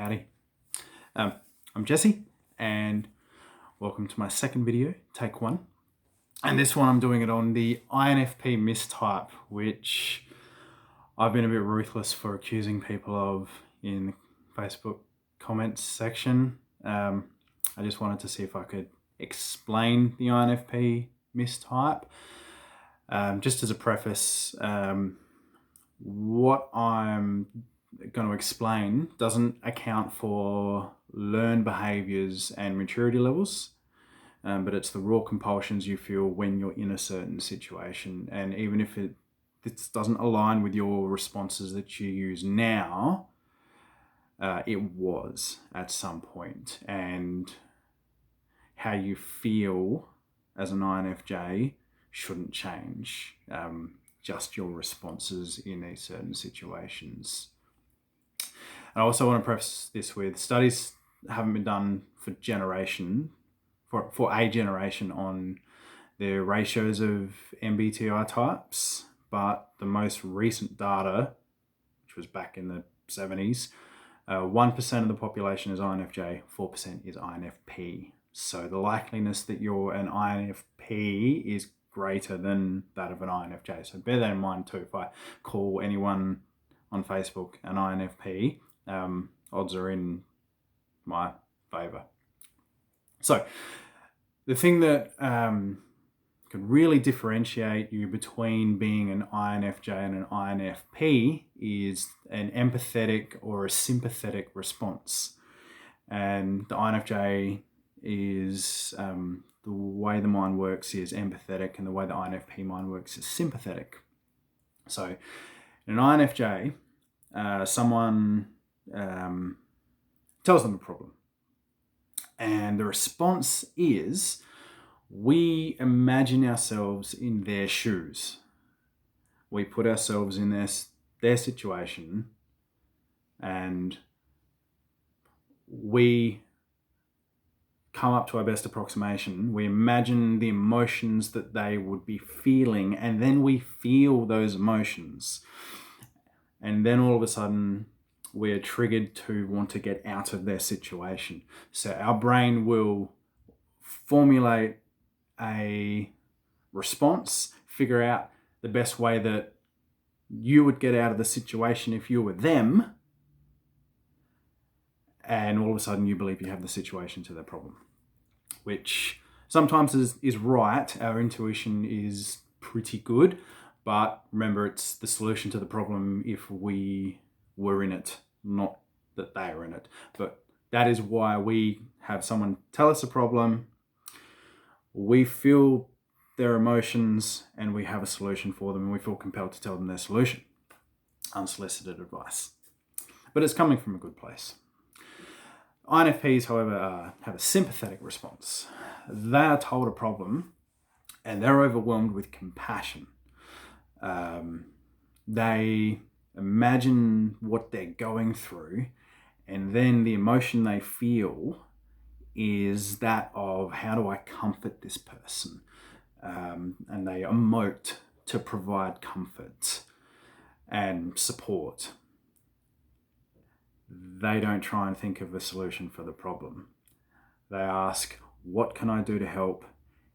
Howdy. I'm Jesse, and welcome to my second video, take one. And this one I'm doing it on the INFP mistype, which I've been a bit ruthless for accusing people of in the Facebook comments section. I just wanted to see if I could explain the INFP mistype. Just as a preface, what I'm going to explain doesn't account for learned behaviors and maturity levels, but it's the raw compulsions you feel when you're in a certain situation. And even if this doesn't align with your responses that you use now, it was at some point. And how you feel as an INFJ shouldn't change, just your responses in these certain situations. I also want to preface this with studies haven't been done for a generation on the ratios of MBTI types, but the most recent data, which was back in the 70s, 1% of the population is INFJ, 4% is INFP. So the likeliness that you're an INFP is greater than that of an INFJ. So bear that in mind too. If I call anyone on Facebook an INFP, odds are in my favor. So the thing that can really differentiate you between being an INFJ and an INFP is an empathetic or a sympathetic response. And the INFJ is, the way the mind works is empathetic, and the way the INFP mind works is sympathetic. So in an INFJ, someone tells them a problem, and the response is we imagine ourselves in their shoes. We put ourselves in their situation, and we come up to our best approximation. We imagine the emotions that they would be feeling, and then we feel those emotions. And then all of a sudden, we're triggered to want to get out of their situation. So our brain will formulate a response, figure out the best way that you would get out of the situation if you were them, and all of a sudden you believe you have the situation to the problem, which sometimes is right. Our intuition is pretty good, but remember, it's the solution to the problem if we were in it, not that they are in it. But that is why we have someone tell us a problem, we feel their emotions, and we have a solution for them, and we feel compelled to tell them their solution. Unsolicited advice. But it's coming from a good place. INFPs, however, have a sympathetic response. They are told a problem, and they're overwhelmed with compassion. They imagine what they're going through, and then the emotion they feel is that of, how do I comfort this person? And they emote to provide comfort and support. They don't try and think of a solution for the problem. They ask, what can I do to help?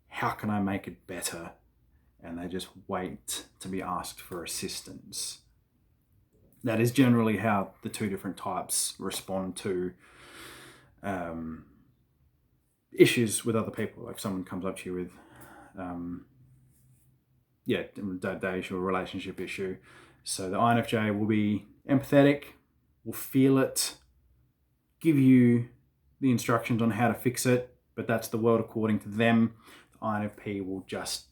How can I make it better? And they just wait to be asked for assistance. That is generally how the two different types respond to issues with other people. Like someone comes up to you with, day issue or relationship issue. So the INFJ will be empathetic, will feel it, give you the instructions on how to fix it, but that's the world according to them. The INFP will just,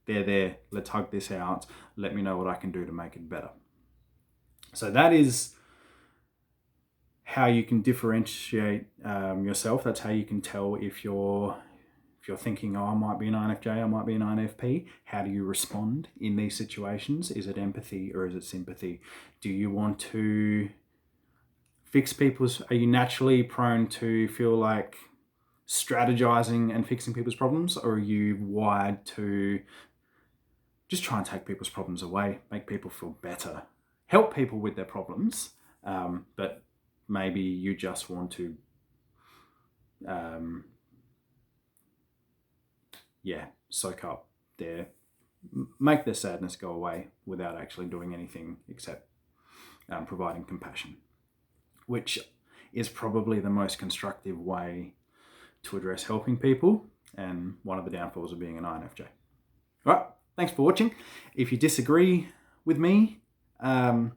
they're there, let's hug this out, let me know what I can do to make it better. So that is how you can differentiate yourself. That's how you can tell if you're thinking, oh, I might be an INFJ, I might be an INFP. How do you respond in these situations? Is it empathy or is it sympathy? Do you want to fix people's, are you naturally prone to feel like strategizing and fixing people's problems, or are you wired to just try and take people's problems away, make people feel better, help people with their problems, but maybe you just want to soak up make their sadness go away without actually doing anything except providing compassion, which is probably the most constructive way to address helping people, and one of the downfalls of being an INFJ. All right, thanks for watching. If you disagree with me, as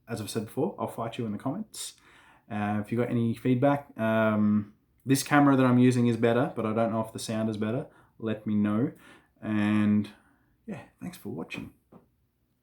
I've said before, I'll fight you in the comments. If you've got any feedback, this camera that I'm using is better, but I don't know if the sound is better. Let me know. And yeah, thanks for watching.